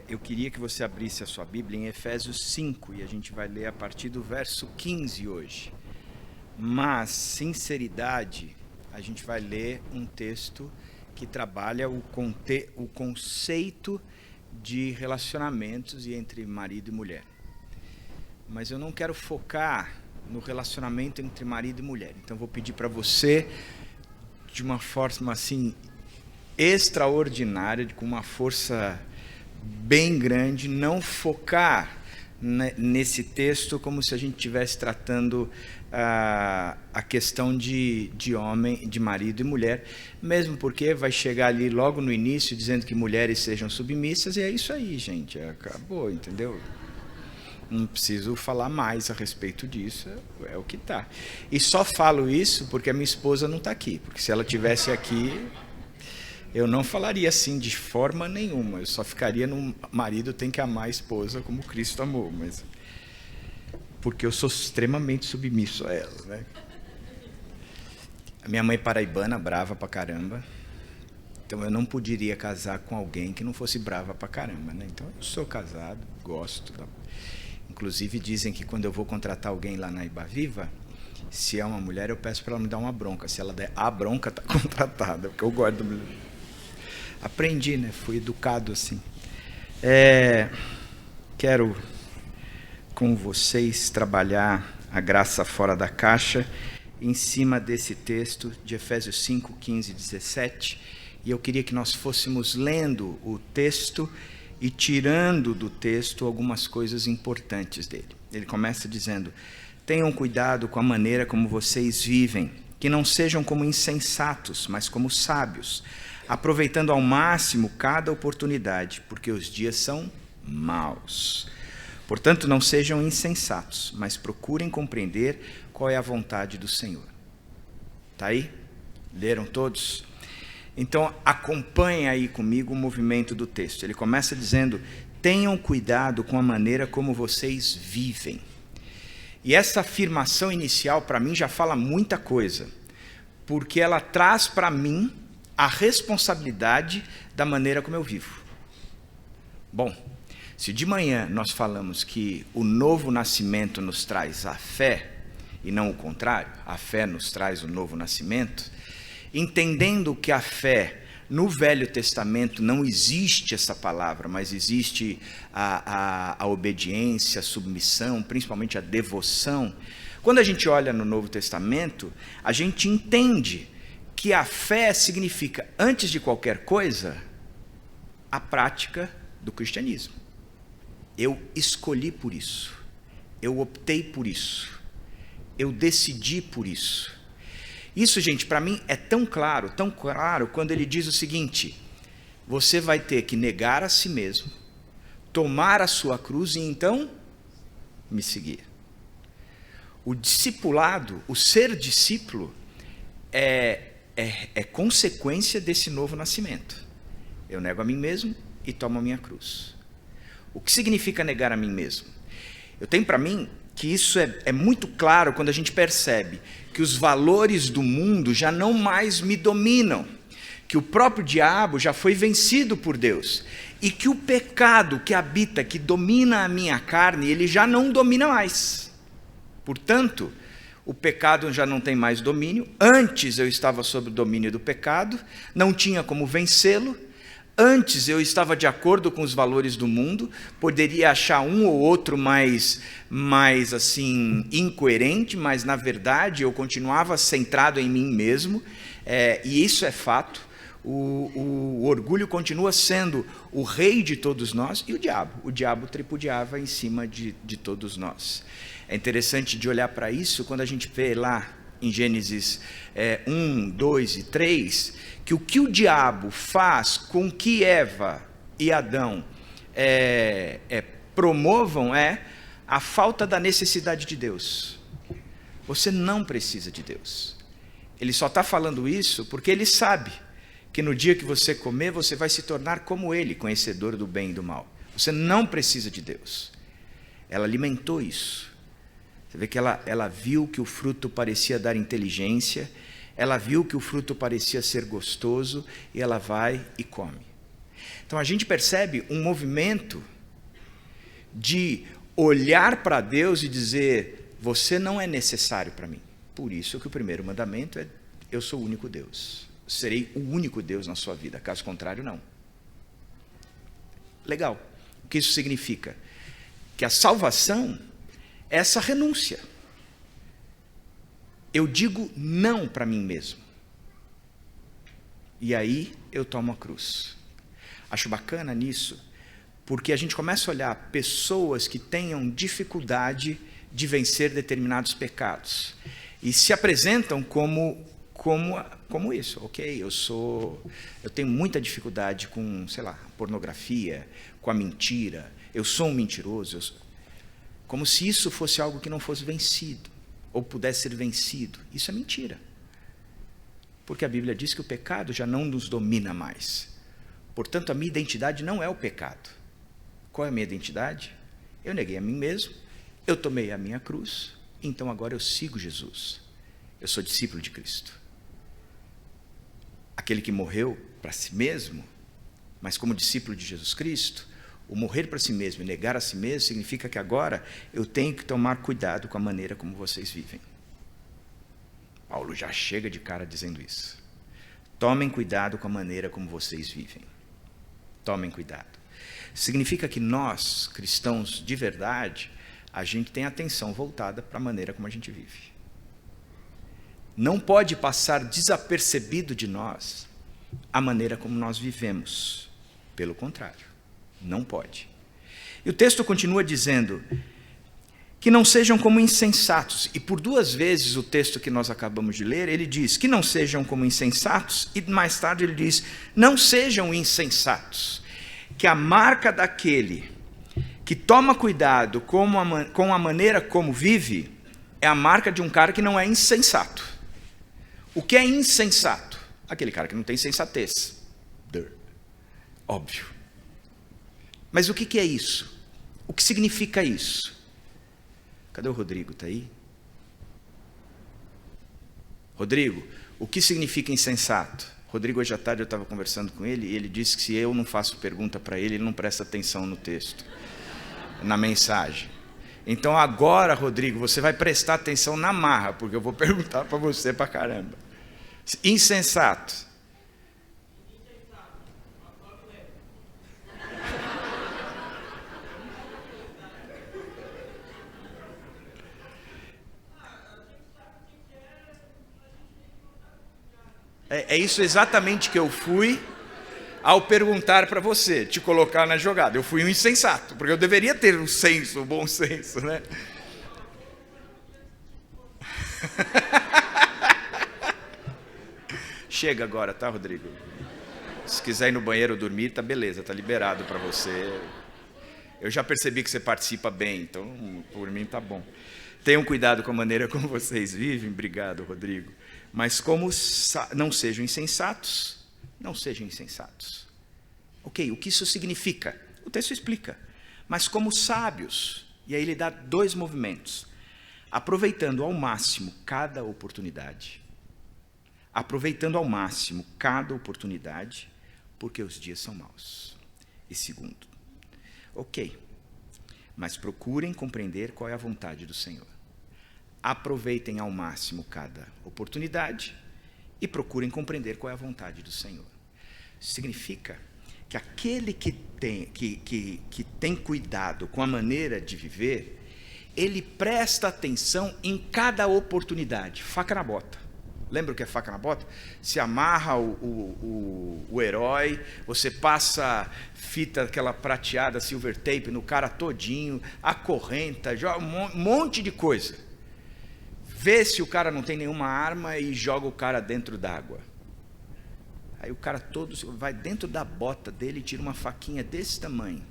Eu queria que você abrisse a sua Bíblia em Efésios 5 e a gente vai ler a partir do verso 15 hoje. Mas, sinceridade, a gente vai ler um texto que trabalha o conceito de relacionamentos entre marido e mulher. Mas eu não quero focar no relacionamento entre marido e mulher. Então, vou pedir para você, de uma forma assim extraordinária, com uma força bem grande, não focar nesse texto como se a gente estivesse tratando a questão de homem, de marido e mulher, mesmo porque vai chegar ali logo no início dizendo que mulheres sejam submissas, e é isso aí, gente, acabou, entendeu? Não preciso falar mais a respeito disso, é o que está. E só falo isso porque a minha esposa não está aqui, porque se ela estivesse aqui, eu não falaria assim de forma nenhuma, eu só ficaria no marido tem que amar a esposa como Cristo amou, mas porque eu sou extremamente submisso a ela, né? A minha mãe paraibana, brava pra caramba, então eu não poderia casar com alguém que não fosse brava pra caramba, né? Então eu sou casado, gosto, inclusive dizem que quando eu vou contratar alguém lá na Ibaviva, se é uma mulher eu peço para ela me dar uma bronca, se ela der a bronca tá contratada, porque eu gosto do... Aprendi, né? Fui educado assim. Quero com vocês trabalhar a graça fora da caixa em cima desse texto de Efésios 5, 15 e 17. E eu queria que nós fôssemos lendo o texto e tirando do texto algumas coisas importantes dele. Ele começa dizendo: tenham cuidado com a maneira como vocês vivem, que não sejam como insensatos, mas como sábios, aproveitando ao máximo cada oportunidade, porque os dias são maus. Portanto, não sejam insensatos, mas procurem compreender qual é a vontade do Senhor. Está aí? Leram todos? Então, acompanhe aí comigo o movimento do texto. Ele começa dizendo: tenham cuidado com a maneira como vocês vivem. E essa afirmação inicial, para mim, já fala muita coisa, porque ela traz para mim a responsabilidade da maneira como eu vivo. Bom, se de manhã nós falamos que o novo nascimento nos traz a fé, e não o contrário, a fé nos traz o novo nascimento, entendendo que a fé, no Velho Testamento não existe essa palavra, mas existe a obediência, a submissão, principalmente a devoção. Quando a gente olha no Novo Testamento, a gente entende que a fé significa, antes de qualquer coisa, a prática do cristianismo. Eu escolhi por isso, eu optei por isso, eu decidi por isso. Isso, gente, para mim é tão claro quando ele diz o seguinte: você vai ter que negar a si mesmo, tomar a sua cruz e então me seguir. O discipulado, o ser discípulo, é consequência desse novo nascimento. Eu nego a mim mesmo e tomo a minha cruz. O que significa negar a mim mesmo? Eu tenho para mim que isso é muito claro quando a gente percebe que os valores do mundo já não mais me dominam, que o próprio diabo já foi vencido por Deus, e que o pecado que habita, que domina a minha carne, ele já não domina mais. Portanto, o pecado já não tem mais domínio. Antes eu estava sob o domínio do pecado, não tinha como vencê-lo. Antes eu estava de acordo com os valores do mundo, poderia achar um ou outro mais assim incoerente, mas na verdade eu continuava centrado em mim mesmo, e isso é fato. O orgulho continua sendo o rei de todos nós, e o diabo tripudiava em cima de todos nós. É interessante de olhar para isso quando a gente vê lá em Gênesis 1, 2 e 3, que o que o diabo faz com que Eva e Adão promovam é a falta da necessidade de Deus. Você não precisa de Deus. Ele só está falando isso porque ele sabe que no dia que você comer, você vai se tornar como ele, conhecedor do bem e do mal. Você não precisa de Deus. Ela alimentou isso. Você vê que ela viu que o fruto parecia dar inteligência, ela viu que o fruto parecia ser gostoso, e ela vai e come. Então a gente percebe um movimento de olhar para Deus e dizer: você não é necessário para mim. Por isso que o primeiro mandamento é: eu sou o único Deus. Serei o único Deus na sua vida, caso contrário, não. Legal. O que isso significa? Que a salvação é essa renúncia. Eu digo não para mim mesmo. E aí eu tomo a cruz. Acho bacana nisso, porque a gente começa a olhar pessoas que tenham dificuldade de vencer determinados pecados e se apresentam como isso. Ok, eu tenho muita dificuldade com, sei lá, pornografia, com a mentira, eu sou um mentiroso, como se isso fosse algo que não fosse vencido, ou pudesse ser vencido. Isso é mentira. Porque a Bíblia diz que o pecado já não nos domina mais. Portanto, a minha identidade não é o pecado. Qual é a minha identidade? Eu neguei a mim mesmo, eu tomei a minha cruz, então agora eu sigo Jesus. Eu sou discípulo de Cristo. Aquele que morreu para si mesmo, mas como discípulo de Jesus Cristo, o morrer para si mesmo e negar a si mesmo significa que agora eu tenho que tomar cuidado com a maneira como vocês vivem. Paulo já chega de cara dizendo isso. Tomem cuidado com a maneira como vocês vivem. Tomem cuidado. Significa que nós, cristãos de verdade, a gente tem atenção voltada para a maneira como a gente vive. Não pode passar desapercebido de nós a maneira como nós vivemos. Pelo contrário, não pode. E o texto continua dizendo que não sejam como insensatos. E por duas vezes o texto que nós acabamos de ler, ele diz que não sejam como insensatos, e mais tarde ele diz: não sejam insensatos. Que a marca daquele que toma cuidado com a maneira como vive é a marca de um cara que não é insensato. O que é insensato? Aquele cara que não tem sensatez. Óbvio. Mas o que é isso? O que significa isso? Cadê o Rodrigo? Está aí? Rodrigo, o que significa insensato? Rodrigo, hoje à tarde eu estava conversando com ele e ele disse que se eu não faço pergunta para ele, ele não presta atenção no texto, na mensagem. Então agora, Rodrigo, você vai prestar atenção na marra, porque eu vou perguntar para você para caramba. Insensato. É isso exatamente que eu fui ao perguntar para você, te colocar na jogada. Eu fui um insensato, porque eu deveria ter um senso, um bom senso, né? Chega agora, tá, Rodrigo? Se quiser ir no banheiro dormir, tá beleza, tá liberado para você. Eu já percebi que você participa bem, então por mim tá bom. Tenham cuidado com a maneira como vocês vivem. Obrigado, Rodrigo. Mas não sejam insensatos, não sejam insensatos. Ok, o que isso significa? O texto explica. Mas como sábios, e aí ele dá dois movimentos. Aproveitando ao máximo cada oportunidade. Aproveitando ao máximo cada oportunidade, porque os dias são maus. E segundo, ok, mas procurem compreender qual é a vontade do Senhor. Aproveitem ao máximo cada oportunidade e procurem compreender qual é a vontade do Senhor. Significa que aquele que tem cuidado com a maneira de viver, ele presta atenção em cada oportunidade. Faca na bota. Lembra o que é faca na bota? Se amarra o herói, você passa fita, aquela prateada silver tape no cara todinho, acorrenta, joga um monte de coisa. Vê se o cara não tem nenhuma arma e joga o cara dentro d'água. Aí o cara todo vai dentro da bota dele e tira uma faquinha desse tamanho.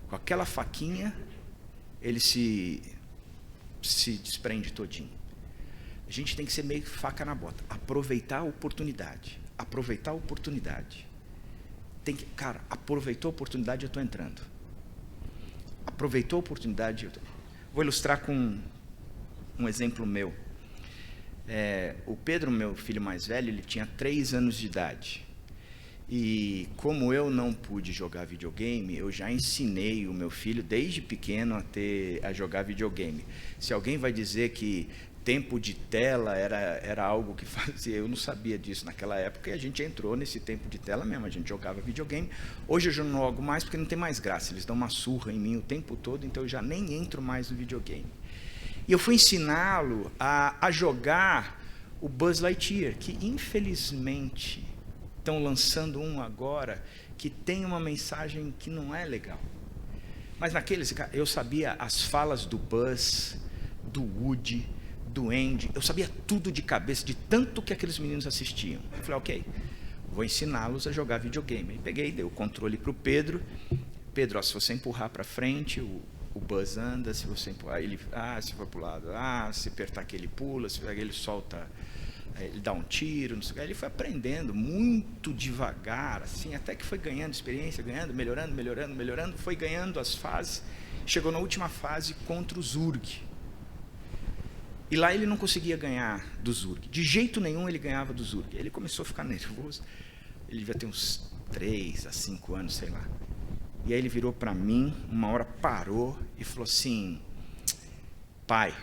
Com aquela faquinha, ele se desprende todinho. A gente tem que ser meio faca na bota. Aproveitar a oportunidade. Aproveitar a oportunidade. Cara, aproveitou a oportunidade, eu estou entrando. Aproveitou a oportunidade. Vou ilustrar com um exemplo meu. O Pedro, meu filho mais velho, ele tinha 3 anos de idade. E como eu não pude jogar videogame, eu já ensinei o meu filho desde pequeno a jogar videogame. Se alguém vai dizer que tempo de tela era algo que fazia, eu não sabia disso naquela época, e a gente entrou nesse tempo de tela mesmo, a gente jogava videogame. Hoje eu já não jogo mais porque não tem mais graça, eles dão uma surra em mim o tempo todo, então eu já nem entro mais no videogame. E eu fui ensiná-lo a jogar o Buzz Lightyear, que infelizmente estão lançando um agora que tem uma mensagem que não é legal. Mas naqueles, eu sabia as falas do Buzz, do Woody, do Andy, eu sabia tudo de cabeça, de tanto que aqueles meninos assistiam. Eu falei, ok, vou ensiná-los a jogar videogame. Aí peguei, dei o controle para o Pedro. Pedro, ó, se você empurrar para frente, o Buzz anda, se você empurrar, ele, se for para o lado, se apertar aqui ele pula, se ele solta, ele dá um tiro, não sei o que. Ele foi aprendendo muito devagar, assim, até que foi ganhando experiência, melhorando, foi ganhando as fases, chegou na última fase contra o Zurg. E lá ele não conseguia ganhar do Zurg, de jeito nenhum ele ganhava do Zurg. Ele começou a ficar nervoso, ele devia ter uns 3 a 5 anos, sei lá. E aí ele virou para mim, uma hora parou e falou assim, pai,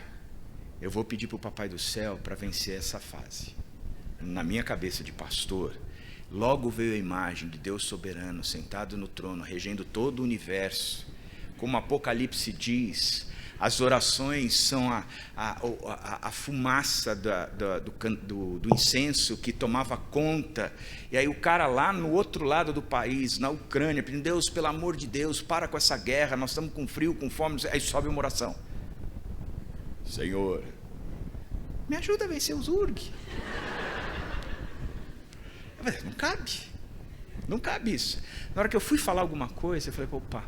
eu vou pedir para o Papai do Céu para vencer essa fase. Na minha cabeça de pastor, logo veio a imagem de Deus soberano, sentado no trono, regendo todo o universo. Como Apocalipse diz, as orações são a fumaça do incenso que tomava conta. E aí o cara lá no outro lado do país, na Ucrânia, pedindo, Deus, pelo amor de Deus, para com essa guerra, nós estamos com frio, com fome. Aí sobe uma oração. Senhor, me ajuda a vencer o Zurg. Não cabe isso. Na hora que eu fui falar alguma coisa, eu falei, opa,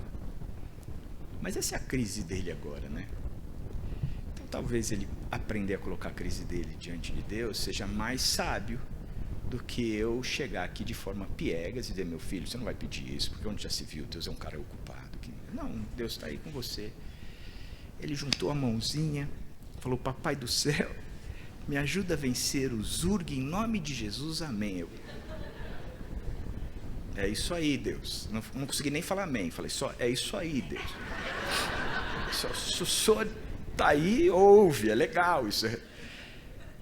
mas essa é a crise dele agora, né? Então talvez ele aprender a colocar a crise dele diante de Deus seja mais sábio do que eu chegar aqui de forma piegas e dizer, meu filho, você não vai pedir isso, porque onde já se viu, Deus é um cara ocupado. Não, Deus está aí com você. Ele juntou a mãozinha, falou, Papai do Céu, me ajuda a vencer o Zurg em nome de Jesus, amém. É isso aí, Deus. Não consegui nem falar amém. Falei, é isso aí, Deus. Se o senhor está aí, ouve, é legal isso.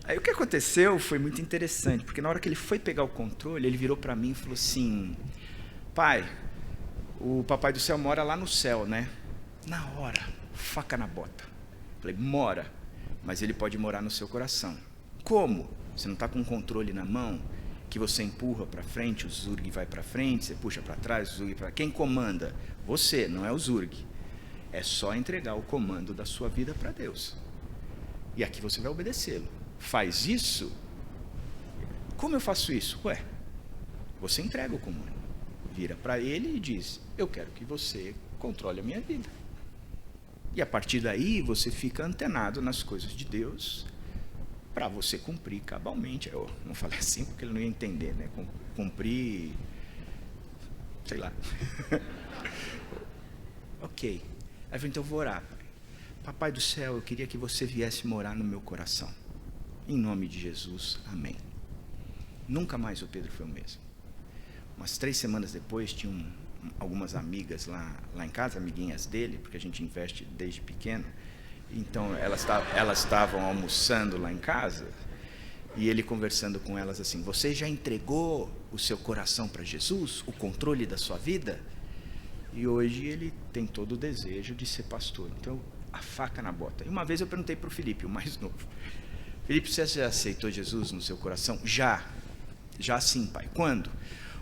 Aí o que aconteceu foi muito interessante, porque na hora que ele foi pegar o controle, ele virou para mim e falou assim, pai, o Papai do Céu mora lá no céu, né? Na hora, faca na bota. Falei, mora, mas ele pode morar no seu coração. Como? Você não está com o controle na mão, que você empurra para frente, o Zurg vai para frente, você puxa para trás, o Zurg para... Quem comanda? Você, não é o Zurg. É só entregar o comando da sua vida para Deus. E aqui você vai obedecê-lo. Faz isso? Como eu faço isso? Você entrega o comando. Vira para ele e diz, eu quero que você controle a minha vida. E a partir daí você fica antenado nas coisas de Deus para você cumprir cabalmente. Eu não falei assim porque ele não ia entender, né? Cumprir, sei lá. Ok. Aí eu falei, então eu vou orar. Papai do Céu, eu queria que você viesse morar no meu coração. Em nome de Jesus, amém. Nunca mais o Pedro foi o mesmo. Umas 3 semanas depois, tinham algumas amigas lá em casa, amiguinhas dele, porque a gente investe desde pequeno. Então elas estavam almoçando lá em casa e ele conversando com elas assim, você já entregou o seu coração para Jesus, o controle da sua vida? E hoje ele tem todo o desejo de ser pastor. Então a faca na bota. E uma vez eu perguntei para o Felipe, o mais novo, Felipe, você já aceitou Jesus no seu coração? Já sim, pai. Quando?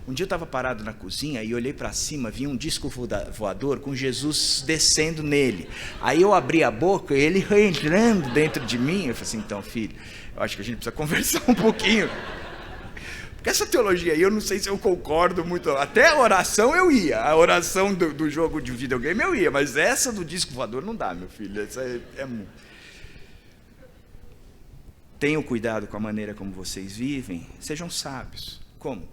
Um dia eu estava parado na cozinha e olhei para cima, vi um disco voador com Jesus descendo nele. Aí eu abri a boca e ele entrando dentro de mim. Eu falei assim, então filho, eu acho que a gente precisa conversar um pouquinho. Porque essa teologia aí, eu não sei se eu concordo muito. Até a oração eu ia. A oração do jogo de videogame eu ia. Mas essa do disco voador não dá, meu filho. Essa é muito... Tenham cuidado com a maneira como vocês vivem. Sejam sábios. Como?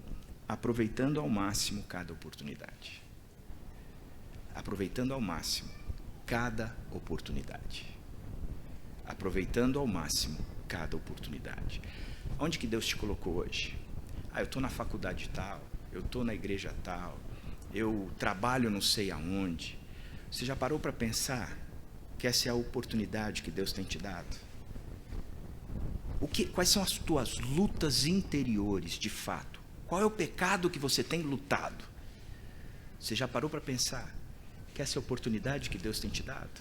Aproveitando ao máximo cada oportunidade. Aproveitando ao máximo cada oportunidade. Aproveitando ao máximo cada oportunidade. Onde que Deus te colocou hoje? Eu estou na faculdade tal, eu estou na igreja tal, eu trabalho não sei aonde. Você já parou para pensar que essa é a oportunidade que Deus tem te dado? Quais são as tuas lutas interiores, de fato? Qual é o pecado que você tem lutado? Você já parou para pensar que essa é a oportunidade que Deus tem te dado?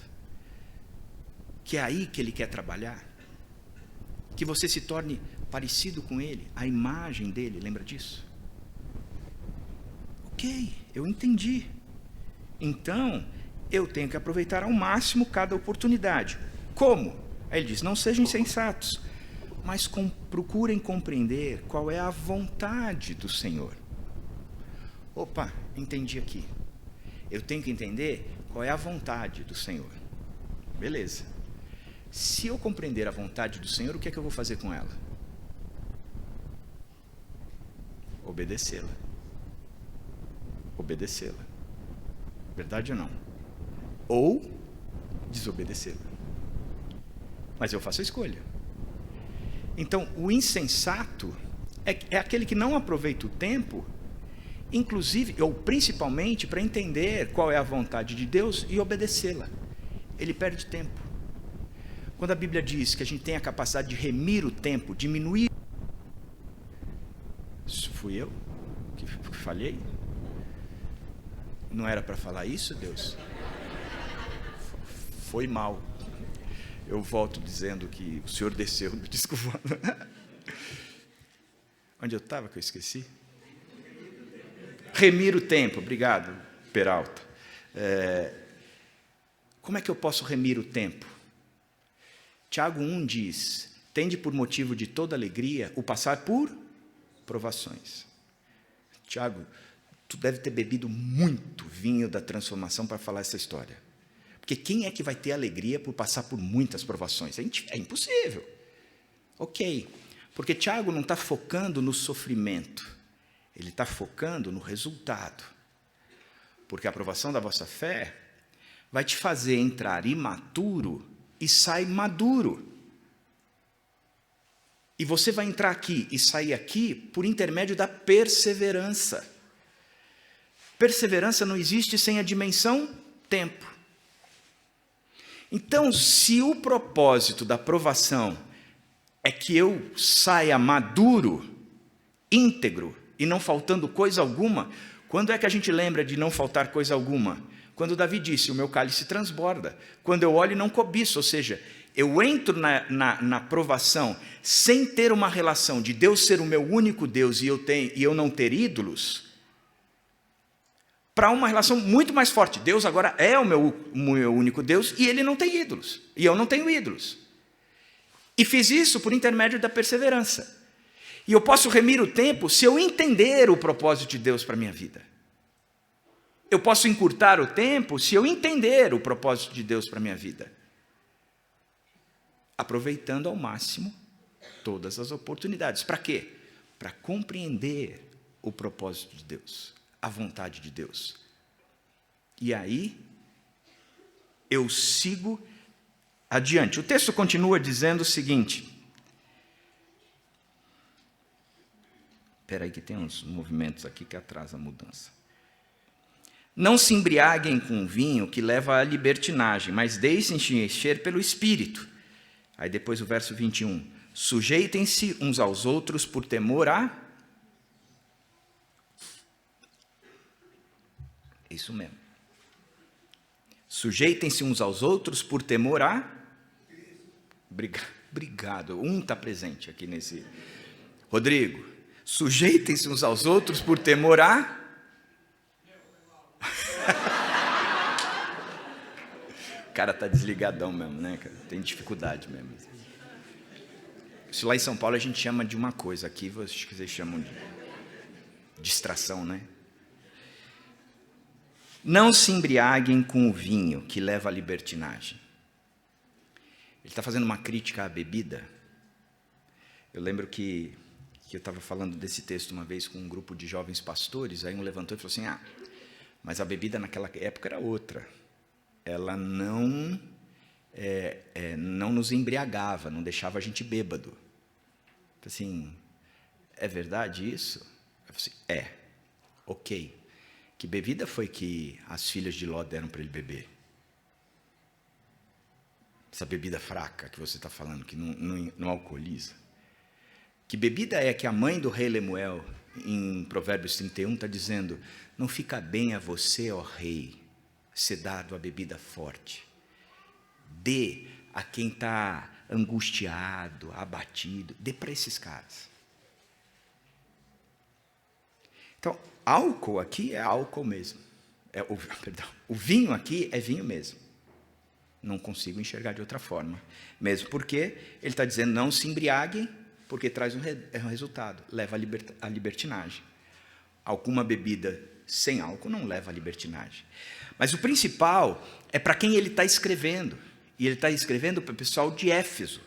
Que é aí que Ele quer trabalhar? Que você se torne parecido com Ele, a imagem dEle, lembra disso? Ok, eu entendi. Então, eu tenho que aproveitar ao máximo cada oportunidade. Como? Aí ele diz, não sejam insensatos, mas procurem compreender qual é a vontade do Senhor. Opa, entendi aqui. Eu tenho que entender qual é a vontade do Senhor. Beleza. Se eu compreender a vontade do Senhor, o que é que eu vou fazer com ela? Obedecê-la. Obedecê-la. Verdade ou não? Ou desobedecê-la. Mas eu faço a escolha. Então, o insensato é aquele que não aproveita o tempo, inclusive, ou principalmente, para entender qual é a vontade de Deus e obedecê-la. Ele perde tempo. Quando a Bíblia diz que a gente tem a capacidade de remir o tempo, diminuir... Isso fui eu que falhei? Não era para falar isso, Deus? Foi mal. Eu volto dizendo que o Senhor desceu do disco voador. Onde eu estava que eu esqueci? Remir o tempo. Obrigado, Peralta. Como é que eu posso remir o tempo? Tiago 1 diz, tende por motivo de toda alegria o passar por provações. Tiago, tu deve ter bebido muito vinho da transformação para falar essa história. Porque quem é que vai ter alegria por passar por muitas provações? É impossível. Ok, porque Tiago não está focando no sofrimento, ele está focando no resultado. Porque a aprovação da vossa fé vai te fazer entrar imaturo e sair maduro. E você vai entrar aqui e sair aqui por intermédio da perseverança. Perseverança não existe sem a dimensão tempo. Então, se o propósito da provação é que eu saia maduro, íntegro e não faltando coisa alguma, quando é que a gente lembra de não faltar coisa alguma? Quando Davi disse, o meu cálice transborda. Quando eu olho e não cobiço, ou seja, eu entro na provação sem ter uma relação de Deus ser o meu único Deus e eu não ter ídolos, para uma relação muito mais forte. Deus agora é o meu único Deus e Ele não tem ídolos. E eu não tenho ídolos. E fiz isso por intermédio da perseverança. E eu posso remir o tempo se eu entender o propósito de Deus para a minha vida. Eu posso encurtar o tempo se eu entender o propósito de Deus para a minha vida. Aproveitando ao máximo todas as oportunidades. Para quê? Para compreender o propósito de Deus, a vontade de Deus. E aí, eu sigo adiante. O texto continua dizendo o seguinte. Espera aí que tem uns movimentos aqui que atrasam a mudança. Não se embriaguem com vinho que leva à libertinagem, mas deixem-se encher pelo Espírito. Aí depois o verso 21. Sujeitem-se uns aos outros por temor a... Isso mesmo. Sujeitem-se uns aos outros por temor a... Obrigado. Um está presente aqui nesse... Rodrigo, sujeitem-se uns aos outros por temor a... O cara está desligadão mesmo, né? Tem dificuldade mesmo. Isso lá em São Paulo a gente chama de uma coisa. Aqui vocês chamam de distração, né? Não se embriaguem com o vinho que leva à libertinagem. Ele está fazendo uma crítica à bebida. Eu lembro que eu estava falando desse texto uma vez com um grupo de jovens pastores, aí um levantou e falou assim, mas a bebida naquela época era outra. Ela não nos embriagava, não deixava a gente bêbado. Assim, é verdade isso? Eu falei assim, Ok. Que bebida foi que as filhas de Ló deram para ele beber? Essa bebida fraca que você está falando, que não alcooliza. Que bebida é que a mãe do rei Lemuel, em Provérbios 31, está dizendo: não fica bem a você, ó rei, ser dado a bebida forte. Dê a quem está angustiado, abatido, dê para esses caras. Então, álcool aqui é álcool mesmo. O vinho aqui é vinho mesmo. Não consigo enxergar de outra forma. Mesmo porque ele está dizendo: não se embriaguem, porque traz um resultado, leva à libertinagem. Alguma bebida sem álcool não leva à libertinagem. Mas o principal é para quem ele está escrevendo. E ele está escrevendo para o pessoal de Éfeso.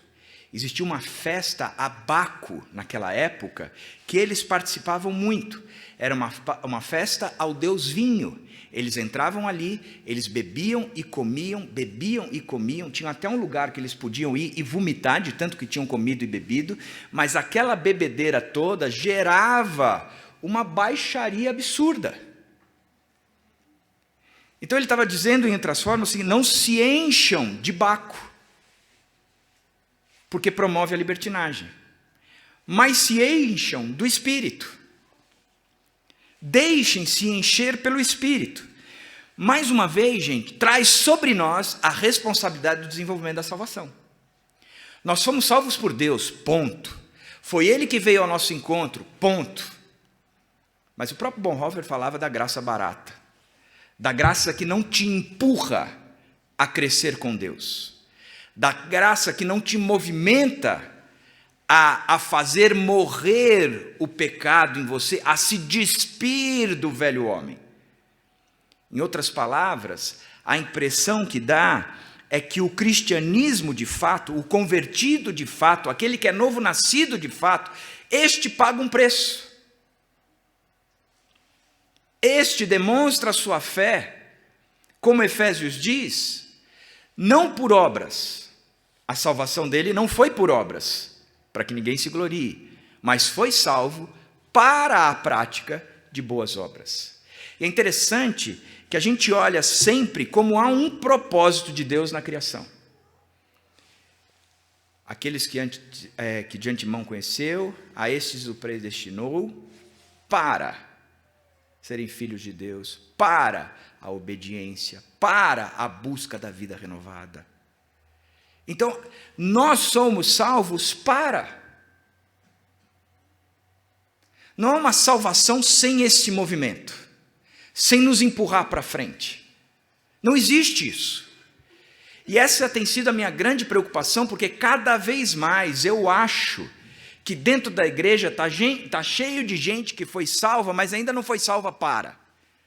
Existia uma festa a Baco naquela época, que eles participavam muito. Era uma festa ao deus vinho. Eles entravam ali, eles bebiam e comiam, tinha até um lugar que eles podiam ir e vomitar, de tanto que tinham comido e bebido, mas aquela bebedeira toda gerava uma baixaria absurda. Então ele estava dizendo, em outras formas, assim: não se encham de Baco, porque promove a libertinagem, mas se encham do Espírito. Deixem-se encher pelo Espírito. Mais uma vez, gente, traz sobre nós a responsabilidade do desenvolvimento da salvação. Nós fomos salvos por Deus, ponto. Foi Ele que veio ao nosso encontro, ponto. Mas o próprio Bonhoeffer falava da graça barata, da graça que não te empurra a crescer com Deus, da graça que não te movimenta a fazer morrer o pecado em você, a se despir do velho homem. Em outras palavras, a impressão que dá é que o cristianismo de fato, o convertido de fato, aquele que é novo nascido de fato, este paga um preço. Este demonstra a sua fé, como Efésios diz, não por obras. A salvação dele não foi por obras, para que ninguém se glorie, mas foi salvo para a prática de boas obras. E é interessante que a gente olha sempre como há um propósito de Deus na criação. Aqueles que de antemão conheceu, a estes o predestinou para serem filhos de Deus, para a obediência, para a busca da vida renovada. Então, nós somos salvos para. Não há uma salvação sem esse movimento, sem nos empurrar para frente. Não existe isso. E essa tem sido a minha grande preocupação, porque cada vez mais eu acho que dentro da igreja está cheio de gente que foi salva, mas ainda não foi salva para.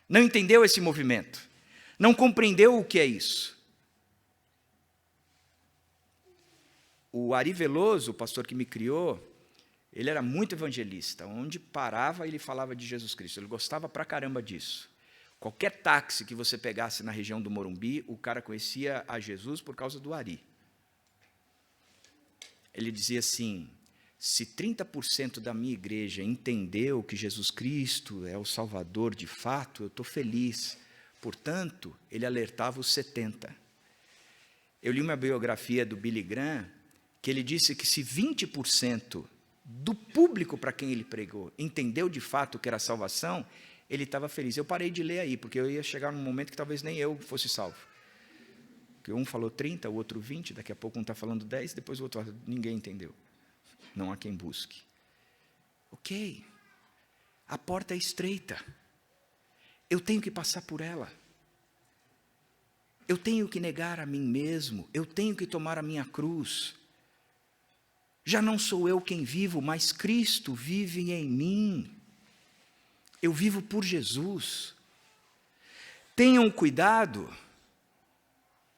Não entendeu esse movimento. Não compreendeu o que é isso. O Ari Veloso, o pastor que me criou, ele era muito evangelista. Onde parava, ele falava de Jesus Cristo. Ele gostava pra caramba disso. Qualquer táxi que você pegasse na região do Morumbi, o cara conhecia a Jesus por causa do Ari. Ele dizia assim: se 30% da minha igreja entendeu que Jesus Cristo é o Salvador de fato, eu estou feliz. Portanto, ele alertava os 70%. Eu li uma biografia do Billy Graham, que ele disse que se 20% do público para quem ele pregou entendeu de fato o que era salvação, ele estava feliz. Eu parei de ler aí, porque eu ia chegar num momento que talvez nem eu fosse salvo. Porque um falou 30, o outro 20, daqui a pouco um está falando 10, depois o outro, ninguém entendeu. Não há quem busque. Ok, a porta é estreita. Eu tenho que passar por ela. Eu tenho que negar a mim mesmo. Eu tenho que tomar a minha cruz. Já não sou eu quem vivo, mas Cristo vive em mim. Eu vivo por Jesus. Tenham cuidado,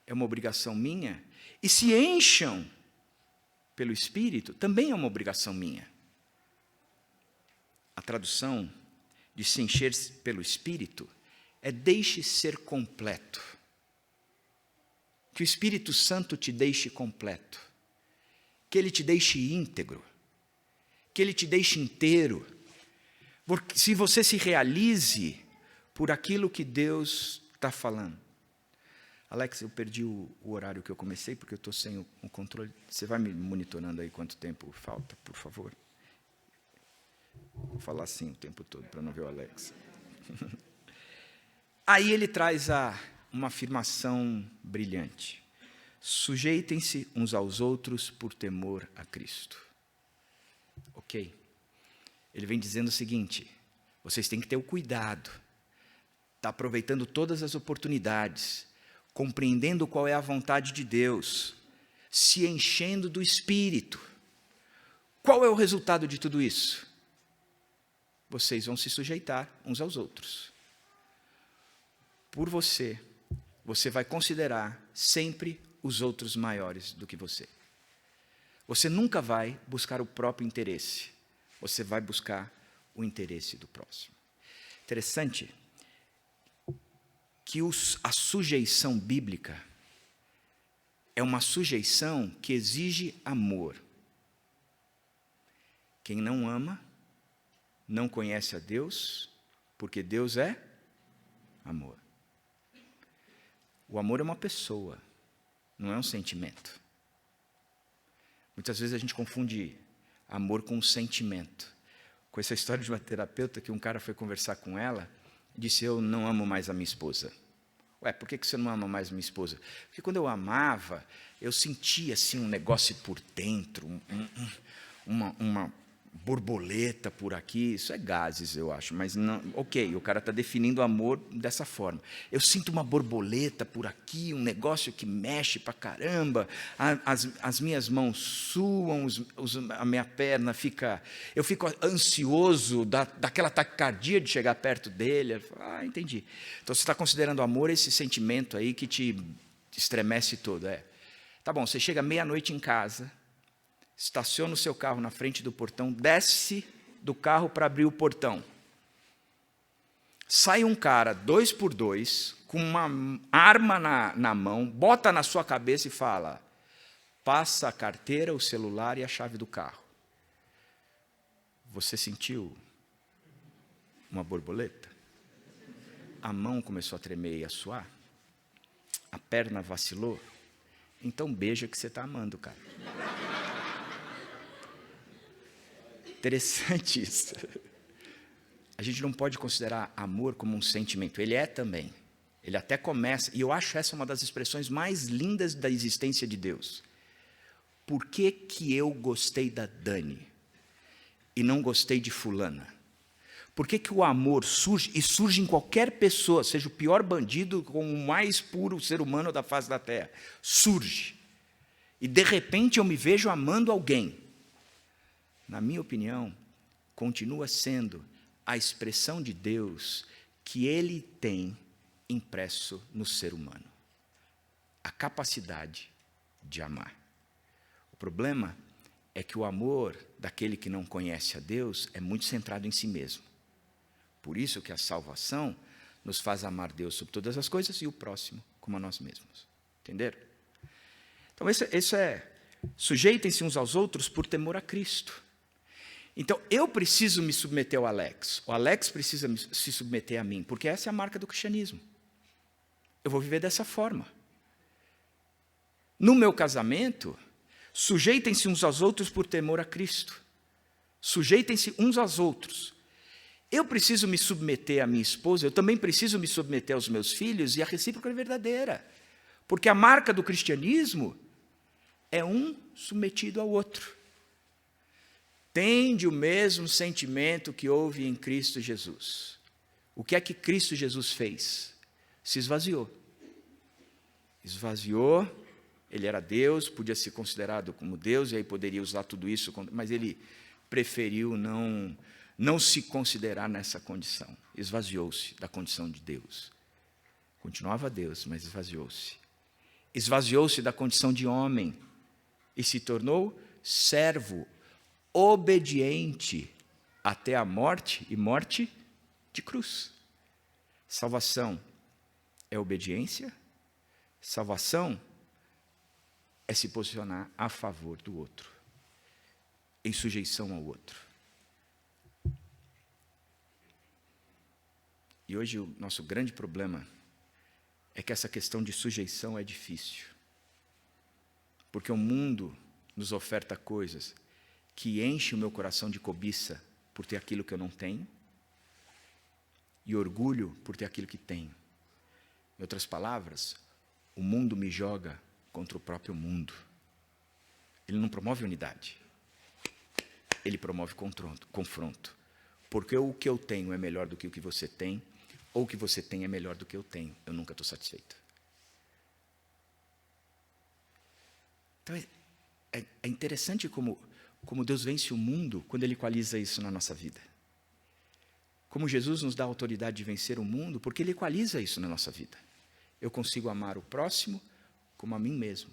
é uma obrigação minha, e se encham pelo Espírito, também é uma obrigação minha. A tradução de se encher pelo Espírito é deixe ser completo. Que o Espírito Santo te deixe completo. Que Ele te deixe íntegro. Que Ele te deixe inteiro. Porque se você se realize por aquilo que Deus está falando. Alex, eu perdi o horário que eu comecei, porque eu estou sem o controle. Você vai me monitorando aí quanto tempo falta, por favor? Vou falar assim o tempo todo, para não ver o Alex. Aí ele traz uma afirmação brilhante. Sujeitem-se uns aos outros por temor a Cristo. Ok. Ele vem dizendo o seguinte, vocês têm que ter o cuidado, está aproveitando todas as oportunidades, compreendendo qual é a vontade de Deus, se enchendo do Espírito. Qual é o resultado de tudo isso? Vocês vão se sujeitar uns aos outros. Por você vai considerar sempre os outros maiores do que você. Você nunca vai buscar o próprio interesse. Você vai buscar o interesse do próximo. Interessante que a sujeição bíblica é uma sujeição que exige amor. Quem não ama, não conhece a Deus, porque Deus é amor. O amor é uma pessoa, não é um sentimento. Muitas vezes a gente confunde amor com sentimento. Com essa história de uma terapeuta que um cara foi conversar com ela, disse, eu não amo mais a minha esposa. Ué, por que você não ama mais a minha esposa? Porque quando eu amava, eu sentia assim, um negócio por dentro, uma borboleta por aqui, isso é gases, eu acho, mas não, ok, o cara está definindo o amor dessa forma. Eu sinto uma borboleta por aqui, um negócio que mexe pra caramba, as minhas mãos suam, a minha perna fica, eu fico ansioso daquela taquicardia de chegar perto dele. Entendi. Então você está considerando o amor esse sentimento aí que te estremece todo, Tá bom, você chega meia-noite em casa, estaciona o seu carro na frente do portão, desce do carro para abrir o portão. Sai um cara, 2 por 2, com uma arma na mão, bota na sua cabeça e fala, passa a carteira, o celular e a chave do carro. Você sentiu uma borboleta? A mão começou a tremer e a suar? A perna vacilou? Então beija que você está amando, cara. Interessante isso. A gente não pode considerar amor como um sentimento. Ele é também. Ele até começa, e eu acho essa uma das expressões mais lindas da existência de Deus. Por que que eu gostei da Dani e não gostei de fulana? Por que que o amor surge, e surge em qualquer pessoa, seja o pior bandido como o mais puro ser humano da face da terra? Surge. E de repente eu me vejo amando alguém. Na minha opinião, continua sendo a expressão de Deus que Ele tem impresso no ser humano. A capacidade de amar. O problema é que o amor daquele que não conhece a Deus é muito centrado em si mesmo. Por isso que a salvação nos faz amar Deus sobre todas as coisas e o próximo como a nós mesmos. Entenderam? Então, isso é, sujeitem-se uns aos outros por temor a Cristo. Então, eu preciso me submeter ao Alex. O Alex precisa se submeter a mim, porque essa é a marca do cristianismo. Eu vou viver dessa forma. No meu casamento, sujeitem-se uns aos outros por temor a Cristo. Sujeitem-se uns aos outros. Eu preciso me submeter à minha esposa, eu também preciso me submeter aos meus filhos, e a recíproca é verdadeira. Porque a marca do cristianismo é um submetido ao outro. Tende o mesmo sentimento que houve em Cristo Jesus. O que é que Cristo Jesus fez? Se esvaziou. Esvaziou, ele era Deus, podia ser considerado como Deus, e aí poderia usar tudo isso, mas ele preferiu não se considerar nessa condição. Esvaziou-se da condição de Deus. Continuava Deus, mas esvaziou-se. Esvaziou-se da condição de homem e se tornou servo, obediente até a morte, e morte de cruz. Salvação é obediência, salvação é se posicionar a favor do outro, em sujeição ao outro. E hoje o nosso grande problema é que essa questão de sujeição é difícil. Porque o mundo nos oferta coisas que enchem o meu coração de cobiça por ter aquilo que eu não tenho e orgulho por ter aquilo que tenho. Em outras palavras, o mundo me joga contra o próprio mundo. Ele não promove unidade. Ele promove confronto. Porque o que eu tenho é melhor do que o que você tem, ou o que você tem é melhor do que eu tenho. Eu nunca estou satisfeito. Então, é interessante como Deus vence o mundo quando Ele equaliza isso na nossa vida. Como Jesus nos dá a autoridade de vencer o mundo, porque Ele equaliza isso na nossa vida. Eu consigo amar o próximo como a mim mesmo.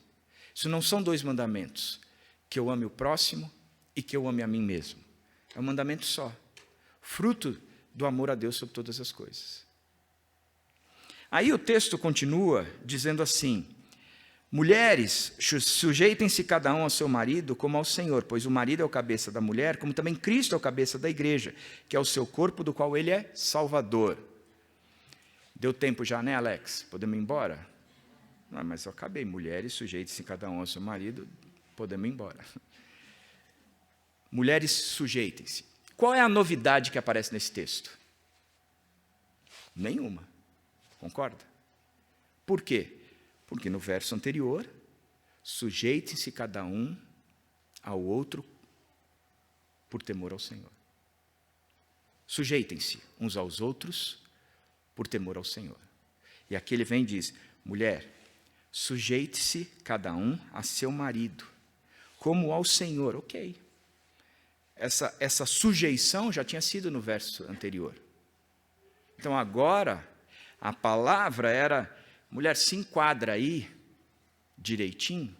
Isso não são 2 mandamentos, que eu ame o próximo e que eu ame a mim mesmo. É um mandamento só, fruto do amor a Deus sobre todas as coisas. Aí o texto continua dizendo assim: mulheres, sujeitem-se cada um ao seu marido como ao Senhor, pois o marido é o cabeça da mulher, como também Cristo é o cabeça da igreja, que é o seu corpo, do qual ele é Salvador. Deu tempo já, né, Alex? Podemos ir embora? Não, mas eu acabei. Mulheres, sujeitem-se cada um ao seu marido, podemos ir embora. Mulheres, sujeitem-se. Qual é a novidade que aparece nesse texto? Nenhuma. Concorda? Por quê? Porque no verso anterior, sujeitem-se cada um ao outro por temor ao Senhor. Sujeitem-se uns aos outros por temor ao Senhor. E aqui ele vem e diz: mulher, sujeite-se cada um a seu marido, como ao Senhor. Ok. Essa sujeição já tinha sido no verso anterior. Então agora, a palavra era: mulher, se enquadra aí direitinho,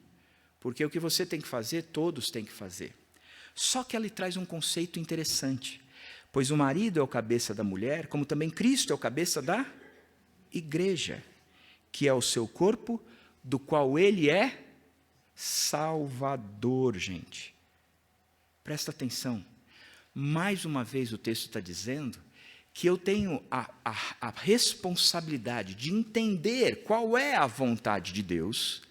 porque o que você tem que fazer, todos têm que fazer. Só que ela traz um conceito interessante, pois o marido é o cabeça da mulher, como também Cristo é o cabeça da igreja, que é o seu corpo, do qual ele é Salvador, gente. Presta atenção. Mais uma vez o texto está dizendo que eu tenho a responsabilidade de entender qual é a vontade de Deus,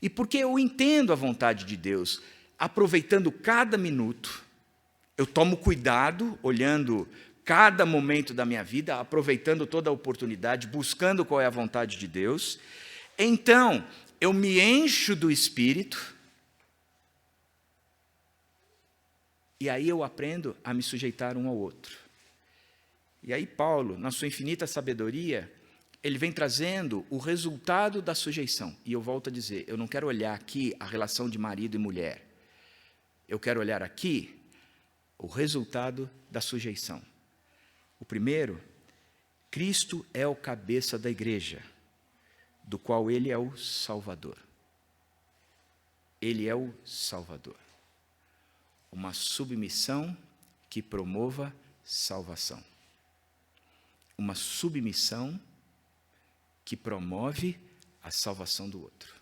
e porque eu entendo a vontade de Deus, aproveitando cada minuto, eu tomo cuidado, olhando cada momento da minha vida, aproveitando toda a oportunidade, buscando qual é a vontade de Deus. Então, eu me encho do Espírito, e aí eu aprendo a me sujeitar um ao outro. E aí Paulo, na sua infinita sabedoria, ele vem trazendo o resultado da sujeição. E eu volto a dizer, eu não quero olhar aqui a relação de marido e mulher. Eu quero olhar aqui o resultado da sujeição. O primeiro, Cristo é o cabeça da igreja, do qual ele é o Salvador. Ele é o Salvador. Uma submissão que promova salvação. Uma submissão que promove a salvação do outro.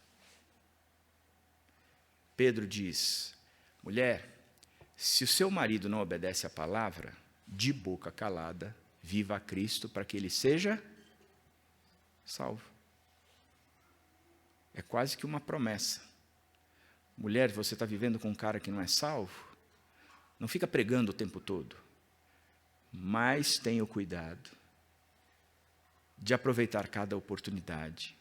Pedro diz: mulher, se o seu marido não obedece à palavra, de boca calada, viva a Cristo para que ele seja salvo. É quase que uma promessa. Mulher, você está vivendo com um cara que não é salvo? Não fica pregando o tempo todo, mas tenha o cuidado de aproveitar cada oportunidade,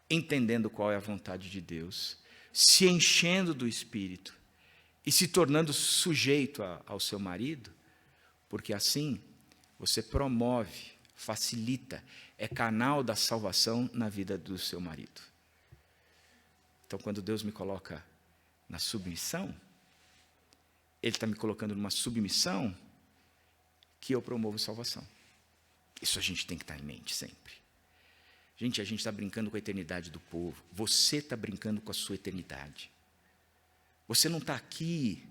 entendendo qual é a vontade de Deus, se enchendo do Espírito e se tornando sujeito ao seu marido, porque assim você promove, facilita, é canal da salvação na vida do seu marido. Então, quando Deus me coloca na submissão, Ele está me colocando numa submissão que eu promovo salvação. Isso a gente tem que estar em mente sempre. Gente, a gente está brincando com a eternidade do povo. Você está brincando com a sua eternidade. Você não está aqui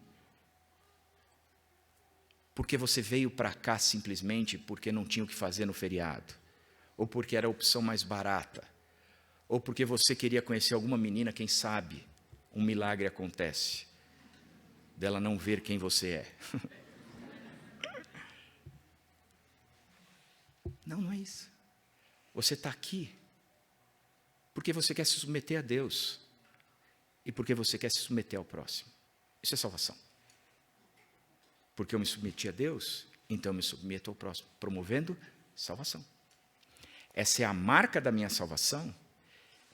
porque você veio para cá simplesmente porque não tinha o que fazer no feriado, ou porque era a opção mais barata, ou porque você queria conhecer alguma menina, quem sabe um milagre acontece dela não ver quem você é. Não é isso. Você está aqui porque você quer se submeter a Deus e porque você quer se submeter ao próximo. Isso é salvação. Porque eu me submeti a Deus, então eu me submeto ao próximo, promovendo salvação. Essa é a marca da minha salvação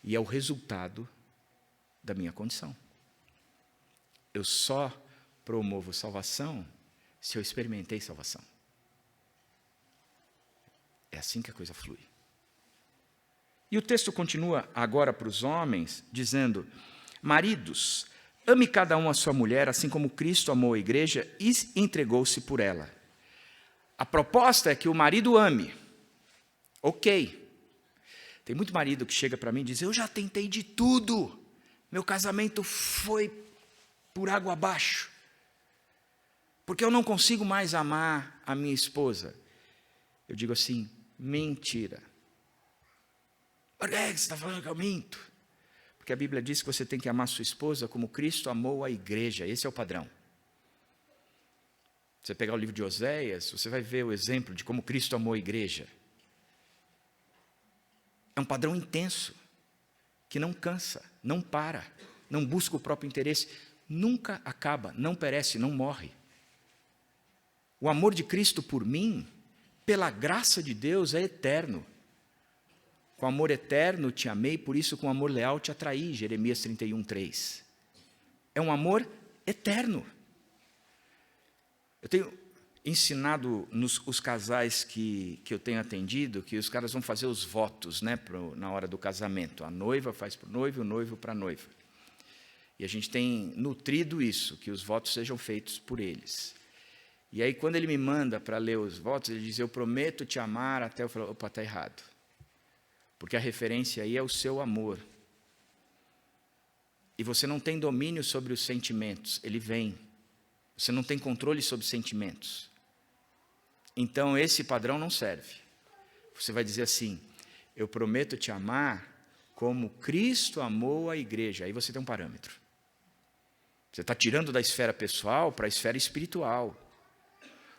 e é o resultado da minha condição. Eu só promovo salvação se eu experimentei salvação. É assim que a coisa flui. E o texto continua agora para os homens, dizendo: maridos, ame cada um a sua mulher, assim como Cristo amou a igreja e entregou-se por ela. A proposta é que o marido ame. Ok. Tem muito marido que chega para mim e diz: eu já tentei de tudo. Meu casamento foi por água abaixo. Porque eu não consigo mais amar a minha esposa. Eu digo assim: mentira. Por que você está falando que eu minto? Porque a Bíblia diz que você tem que amar sua esposa como Cristo amou a igreja. Esse é o padrão. Você pegar o livro de Oséias, você vai ver o exemplo de como Cristo amou a igreja. É um padrão intenso, que não cansa, não para, não busca o próprio interesse, nunca acaba, não perece, não morre. O amor de Cristo por mim, pela graça de Deus, é eterno. Com amor eterno te amei, por isso com amor leal te atraí, Jeremias 31:3. É um amor eterno. Eu tenho ensinado os casais que eu tenho atendido, que os caras vão fazer os votos, né, na hora do casamento. A noiva faz para o noivo, o noivo para a noiva. E a gente tem nutrido isso, que os votos sejam feitos por eles. E aí, quando ele me manda para ler os votos, ele diz: eu prometo te amar até... Eu falo: opa, está errado. Porque a referência aí é o seu amor. E você não tem domínio sobre os sentimentos, ele vem. Você não tem controle sobre os sentimentos. Então, esse padrão não serve. Você vai dizer assim: eu prometo te amar como Cristo amou a igreja. Aí você tem um parâmetro. Você está tirando da esfera pessoal para a esfera espiritual.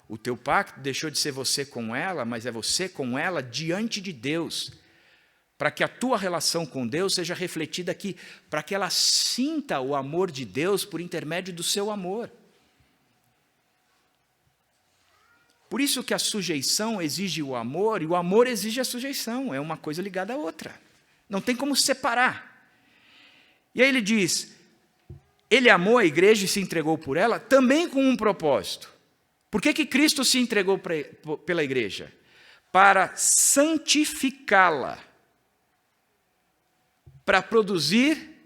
O teu pacto deixou de ser você com ela, mas é você com ela diante de Deus. Para que a tua relação com Deus seja refletida aqui, para que ela sinta o amor de Deus por intermédio do seu amor. Por isso que a sujeição exige o amor, e o amor exige a sujeição, é uma coisa ligada à outra. Não tem como separar. E aí ele diz, ele amou a igreja e se entregou por ela, também com um propósito. Por que Cristo se entregou pela igreja? Para santificá-la. Para produzir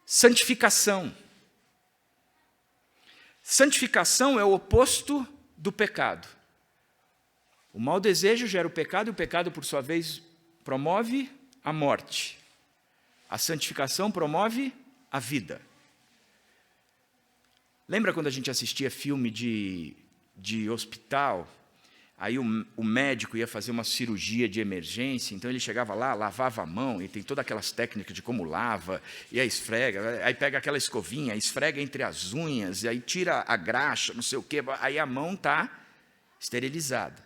santificação. Santificação é o oposto do pecado. O mau desejo gera o pecado, e o pecado, por sua vez, promove a morte. A santificação promove a vida. Lembra quando a gente assistia filme de hospital? Aí o médico ia fazer uma cirurgia de emergência, então ele chegava lá, lavava a mão, e tem todas aquelas técnicas de como lava, e aí esfrega, aí pega aquela escovinha, esfrega entre as unhas, e aí tira a graxa, não sei o quê, aí a mão está esterilizada.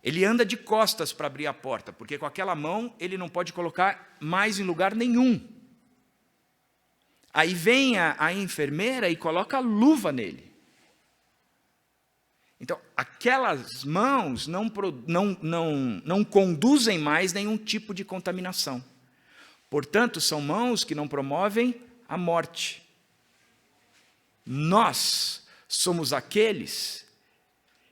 Ele anda de costas para abrir a porta, porque com aquela mão ele não pode colocar mais em lugar nenhum. Aí vem a enfermeira e coloca a luva nele. Então, aquelas mãos não conduzem mais nenhum tipo de contaminação. Portanto, são mãos que não promovem a morte. Nós somos aqueles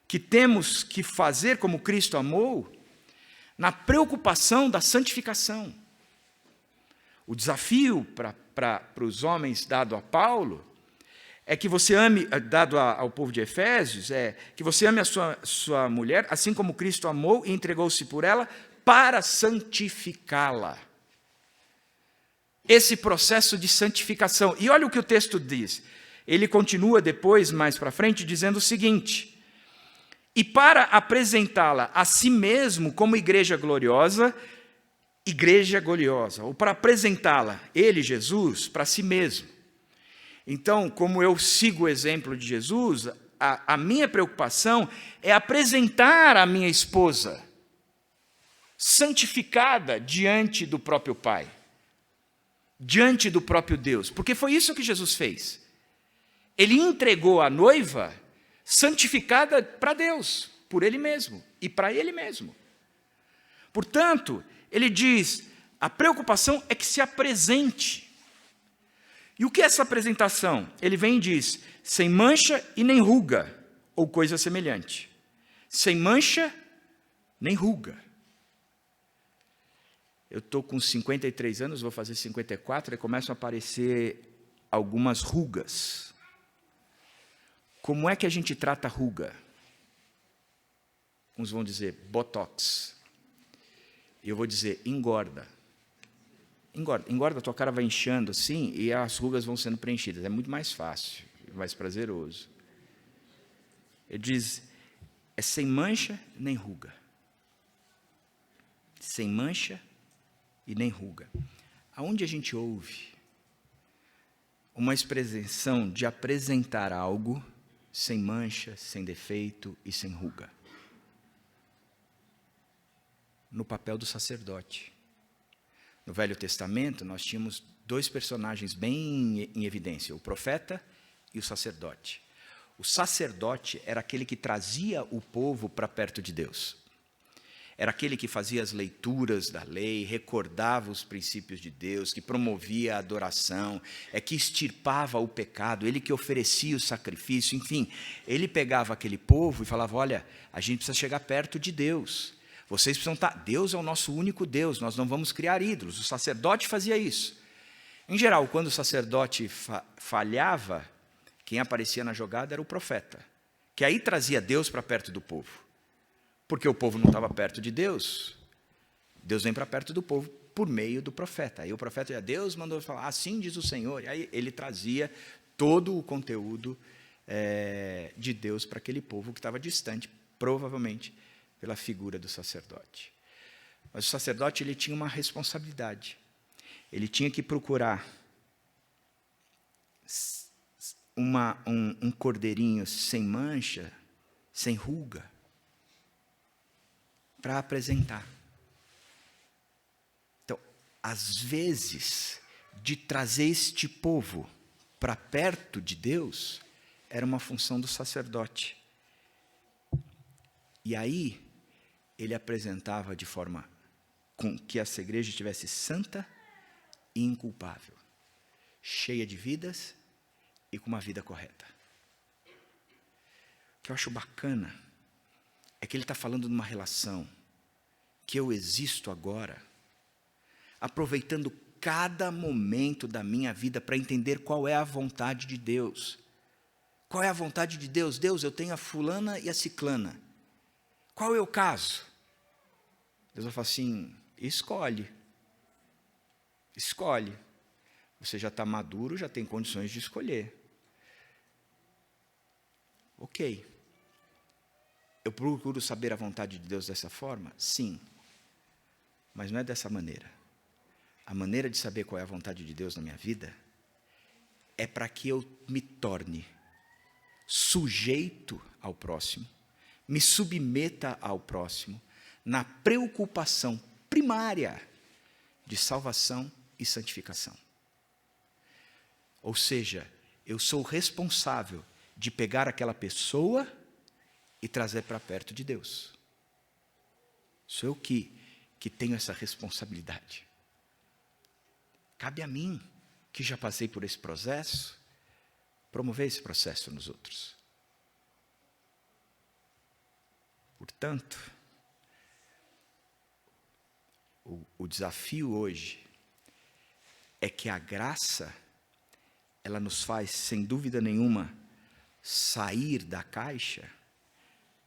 que temos que fazer como Cristo amou, na preocupação da santificação. O desafio para os homens dado a Paulo é que você ame, dado ao povo de Efésios, é que você ame a sua mulher, assim como Cristo amou e entregou-se por ela, para santificá-la. Esse processo de santificação. E olha o que o texto diz. Ele continua depois, mais para frente, dizendo o seguinte: e para apresentá-la a si mesmo como igreja gloriosa, ou para apresentá-la, ele, Jesus, para si mesmo. Então, como eu sigo o exemplo de Jesus, a minha preocupação é apresentar a minha esposa. santificada diante do próprio Pai, diante do próprio Deus, porque foi isso que Jesus fez. Ele entregou a noiva santificada para Deus, por Ele mesmo e para Ele mesmo. Portanto, ele diz, a preocupação é que se apresente. E o que é essa apresentação? Ele vem e diz, sem mancha e nem ruga, ou coisa semelhante. Sem mancha nem ruga. Eu estou com 53 anos, vou fazer 54, e começam a aparecer algumas rugas. Como é que a gente trata ruga? Uns vão dizer botox. Eu vou dizer engorda. Engorda, tua cara vai inchando assim e as rugas vão sendo preenchidas. É muito mais fácil, mais prazeroso. Ele diz, é sem mancha nem ruga. Sem mancha e nem ruga. Aonde a gente ouve uma expressão de apresentar algo sem mancha, sem defeito e sem ruga? No papel do sacerdote. No Velho Testamento, nós tínhamos dois personagens bem em evidência, o profeta e o sacerdote. O sacerdote era aquele que trazia o povo para perto de Deus. Era aquele que fazia as leituras da lei, recordava os princípios de Deus, que promovia a adoração, que extirpava o pecado, ele que oferecia o sacrifício, enfim. Ele pegava aquele povo e falava, olha, a gente precisa chegar perto de Deus. Vocês precisam estar... Deus é o nosso único Deus, nós não vamos criar ídolos. O sacerdote fazia isso. Em geral, quando o sacerdote falhava, quem aparecia na jogada era o profeta, que aí trazia Deus para perto do povo. Porque o povo não estava perto de Deus, Deus vem para perto do povo por meio do profeta. Aí o profeta dizia, Deus mandou falar, assim diz o Senhor. E aí ele trazia todo o conteúdo de Deus para aquele povo que estava distante, provavelmente, pela figura do sacerdote. Mas o sacerdote ele tinha uma responsabilidade. Ele tinha que procurar um cordeirinho sem mancha, sem ruga, para apresentar. Então, às vezes, de trazer este povo para perto de Deus, era uma função do sacerdote. E aí, ele apresentava de forma com que essa igreja estivesse santa e inculpável, cheia de vidas e com uma vida correta. O que eu acho bacana é que ele está falando de uma relação que eu existo agora, aproveitando cada momento da minha vida para entender qual é a vontade de Deus. Qual é a vontade de Deus? Deus, eu tenho a fulana e a ciclana. Qual é o caso? Deus vai falar assim, escolhe. Escolhe. Você já está maduro, já tem condições de escolher. Ok. Eu procuro saber a vontade de Deus dessa forma? Sim. Mas não é dessa maneira. A maneira de saber qual é a vontade de Deus na minha vida é para que eu me torne sujeito ao próximo, me submeta ao próximo, na preocupação primária de salvação e santificação. Ou seja, eu sou responsável de pegar aquela pessoa e trazer para perto de Deus. Sou eu que tenho essa responsabilidade. Cabe a mim, que já passei por esse processo, promover esse processo nos outros. Portanto, o desafio hoje é que a graça, ela nos faz, sem dúvida nenhuma, sair da caixa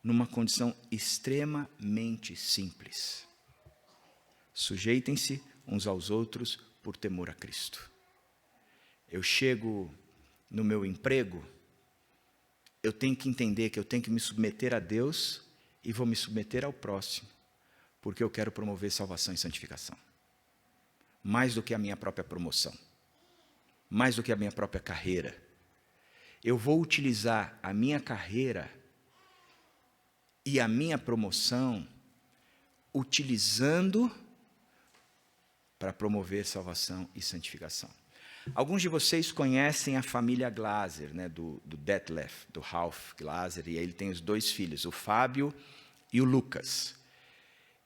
numa condição extremamente simples. Sujeitem-se uns aos outros por temor a Cristo. Eu chego no meu emprego, eu tenho que entender que eu tenho que me submeter a Deus e vou me submeter ao próximo, porque eu quero promover salvação e santificação. Mais do que a minha própria promoção, mais do que a minha própria carreira. Eu vou utilizar a minha carreira e a minha promoção utilizando para promover salvação e santificação. Alguns de vocês conhecem a família Glaser, né, do Detlef, do Ralph Glaser, e ele tem os 2 filhos, o Fábio e o Lucas.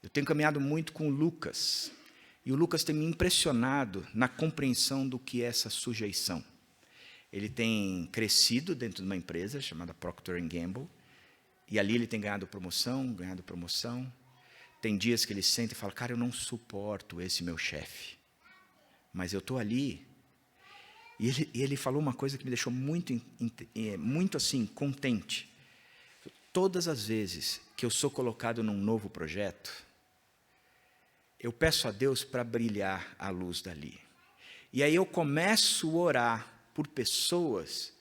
Eu tenho caminhado muito com o Lucas, e o Lucas tem me impressionado na compreensão do que é essa sujeição. Ele tem crescido dentro de uma empresa chamada Procter & Gamble, e ali ele tem ganhado promoção. Tem dias que ele senta e fala, cara, eu não suporto esse meu chefe, mas eu estou ali. E ele falou uma coisa que me deixou muito assim, contente. Todas as vezes que eu sou colocado num novo projeto, eu peço a Deus para brilhar a luz dali. E aí eu começo a orar por pessoas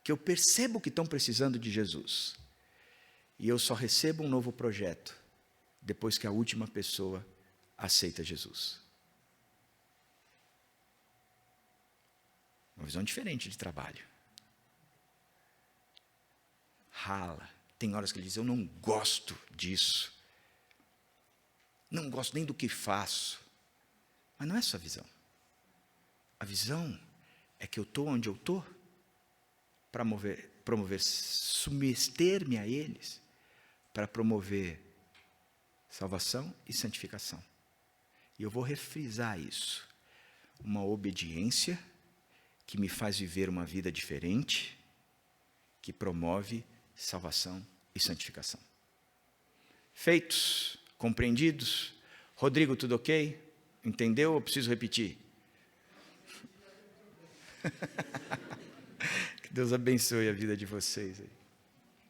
que eu percebo que estão precisando de Jesus. E eu só recebo um novo projeto depois que a última pessoa aceita Jesus. Uma visão diferente de trabalho. Rala. Tem horas que ele diz, eu não gosto disso. Não gosto nem do que faço. Mas não é essa a visão. A visão é que eu estou onde eu estou para promover, submeter-me a eles, para promover salvação e santificação. E eu vou refrisar isso. Uma obediência que me faz viver uma vida diferente, que promove salvação e santificação. Feitos? Compreendidos? Rodrigo, tudo ok? Entendeu ou preciso repetir? Que Deus abençoe a vida de vocês aí.